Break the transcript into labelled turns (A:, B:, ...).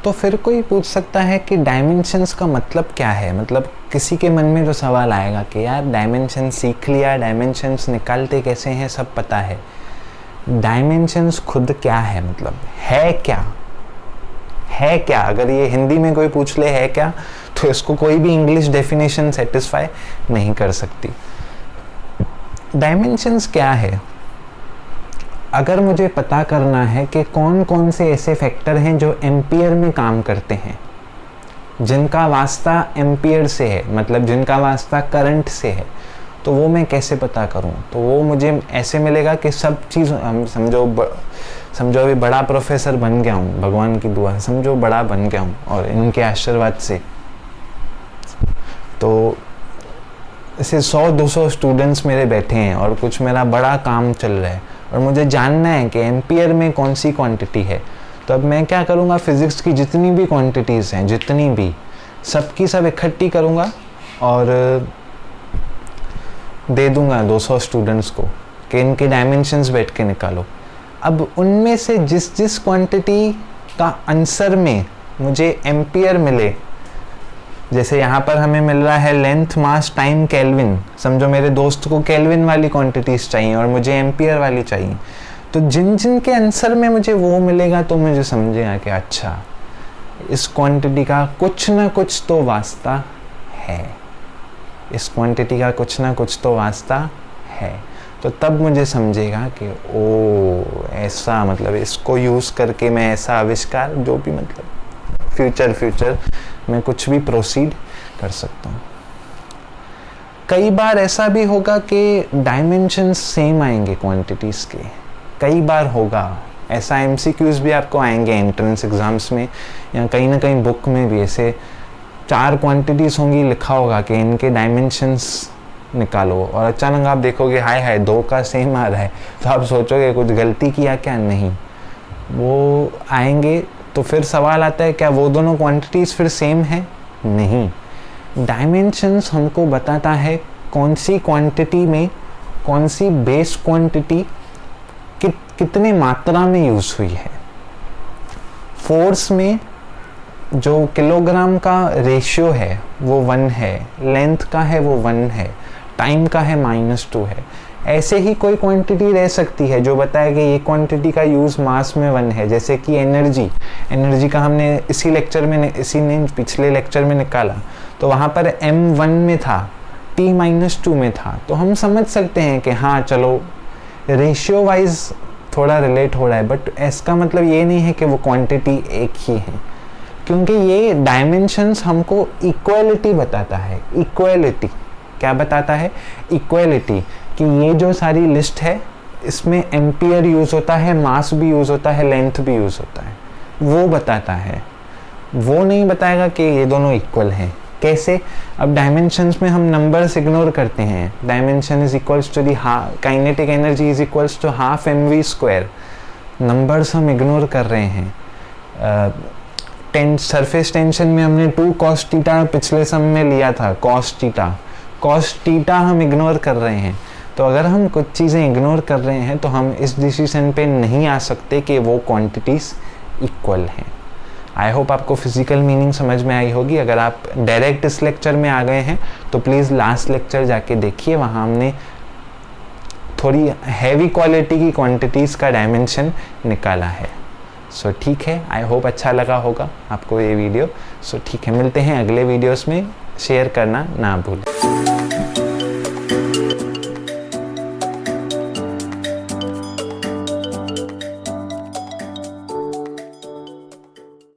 A: तो फिर कोई पूछ सकता है कि डायमेंशंस का मतलब क्या है। मतलब किसी के मन में जो सवाल आएगा कि यार डायमेंशन सीख लिया, डायमेंशंस निकालते कैसे हैं सब पता है, डायमेंशंस खुद क्या है, मतलब है क्या, है क्या। अगर ये हिंदी में कोई पूछ ले है क्या, तो इसको कोई भी इंग्लिश डेफिनेशन सेटिस्फाई नहीं कर सकती। डायमेंशंस क्या है? अगर मुझे पता करना है कि कौन कौन से ऐसे फैक्टर हैं जो एम्पियर में काम करते हैं, जिनका वास्ता एम्पियर से है, मतलब जिनका वास्ता करंट से है, तो वो मैं कैसे पता करूं? तो वो मुझे ऐसे मिलेगा कि सब चीज़ हम समझो अभी बड़ा प्रोफेसर बन गया हूँ, भगवान की दुआ, समझो बड़ा बन गया हूँ और इनके आशीर्वाद से, तो ऐसे 100-200 स्टूडेंट्स मेरे बैठे हैं और कुछ मेरा बड़ा काम चल रहा है और मुझे जानना है कि एम्पियर में कौन सी क्वांटिटी है। तो अब मैं क्या करूँगा, फिज़िक्स की जितनी भी क्वांटिटीज़ हैं, जितनी भी, सबकी सब इकट्ठी करूँगा और दे दूँगा 200 स्टूडेंट्स को कि इनके डायमेंशंस बैठ के निकालो। अब उनमें से जिस जिस क्वांटिटी का आंसर में मुझे एम्पियर मिले, जैसे यहाँ पर हमें मिल रहा है लेंथ, मास, टाइम, केल्विन, समझो मेरे दोस्त को केल्विन वाली क्वांटिटीज़ चाहिए और मुझे एम्पियर वाली चाहिए, तो जिन जिन के आंसर में मुझे वो मिलेगा तो मुझे समझेगा कि अच्छा इस क्वांटिटी का कुछ ना कुछ तो वास्ता है, इस क्वांटिटी का कुछ ना कुछ तो वास्ता है। तो तब मुझे समझेगा कि ओ ऐसा, मतलब इसको यूज़ करके मैं ऐसा आविष्कार, जो भी मतलब फ्यूचर में कुछ भी प्रोसीड कर सकता हूँ। कई बार ऐसा भी होगा कि डायमेंशंस सेम आएंगे क्वांटिटीज़ के, कई बार होगा ऐसा, एमसीक्यूज़ भी आपको आएंगे एंट्रेंस एग्ज़ाम्स में या कहीं ना कहीं बुक में भी, ऐसे 4 क्वांटिटीज़ होंगी, लिखा होगा कि इनके डायमेंशंस निकालो, और अचानक आप देखोगे हाय 2 का सेम आ रहा है, तो आप सोचोगे कुछ गलती किया क्या, नहीं, वो आएंगे। तो फिर सवाल आता है क्या वो दोनों क्वांटिटीज़ फिर सेम है? नहीं। डायमेंशंस हमको बताता है कौन सी क्वांटिटी में कौन सी बेस क्वांटिटी कितने मात्रा में यूज़ हुई है। फोर्स में जो किलोग्राम का रेशियो है वो 1 है, लेंथ का है वो 1 है, टाइम का है -2 है। ऐसे ही कोई क्वांटिटी रह सकती है जो बताए कि ये क्वांटिटी का यूज़ मास में 1 है, जैसे कि एनर्जी का हमने इसी ने पिछले लेक्चर में निकाला, तो वहाँ पर m1 में था, t-2 में था, तो हम समझ सकते हैं कि हाँ चलो रेशियो वाइज थोड़ा रिलेट हो रहा है, बट इसका मतलब ये नहीं है कि वो क्वांटिटी एक ही है, क्योंकि ये डायमेंशंस हमको इक्वालिटी बताता है। इक्वालिटी क्या बताता है? इक्वालिटी, कि ये जो सारी लिस्ट है इसमें एम्पियर यूज़ होता है, मास भी यूज़ होता है, लेंथ भी यूज़ होता है, वो बताता है। वो नहीं बताएगा कि ये दोनों इक्वल हैं। कैसे? अब डायमेंशंस में हम नंबर्स इग्नोर करते हैं। Dimension is equals to the kinetic energy is equals to ½ mv²। Numbers हम इग्नोर कर रहे हैं। सरफेस टेंशन में हमने 2 cos थीटा पिछले सम में लिया था, cos थीटा हम इग्नोर कर रहे हैं। तो अगर हम कुछ चीज़ें इग्नोर कर रहे हैं तो हम इस डिसीजन पे नहीं आ सकते कि वो क्वांटिटीज़ इक्वल हैं। आई होप आपको फिजिकल मीनिंग समझ में आई होगी। अगर आप डायरेक्ट इस लेक्चर में आ गए हैं तो प्लीज़ लास्ट लेक्चर जाके देखिए, वहाँ हमने थोड़ी हैवी क्वालिटी की क्वांटिटीज़ का डायमेंशन निकाला है। सो ठीक है, आई होप अच्छा लगा होगा आपको ये वीडियो। सो ठीक है, मिलते हैं अगले वीडियोस में। शेयर करना ना भूलें।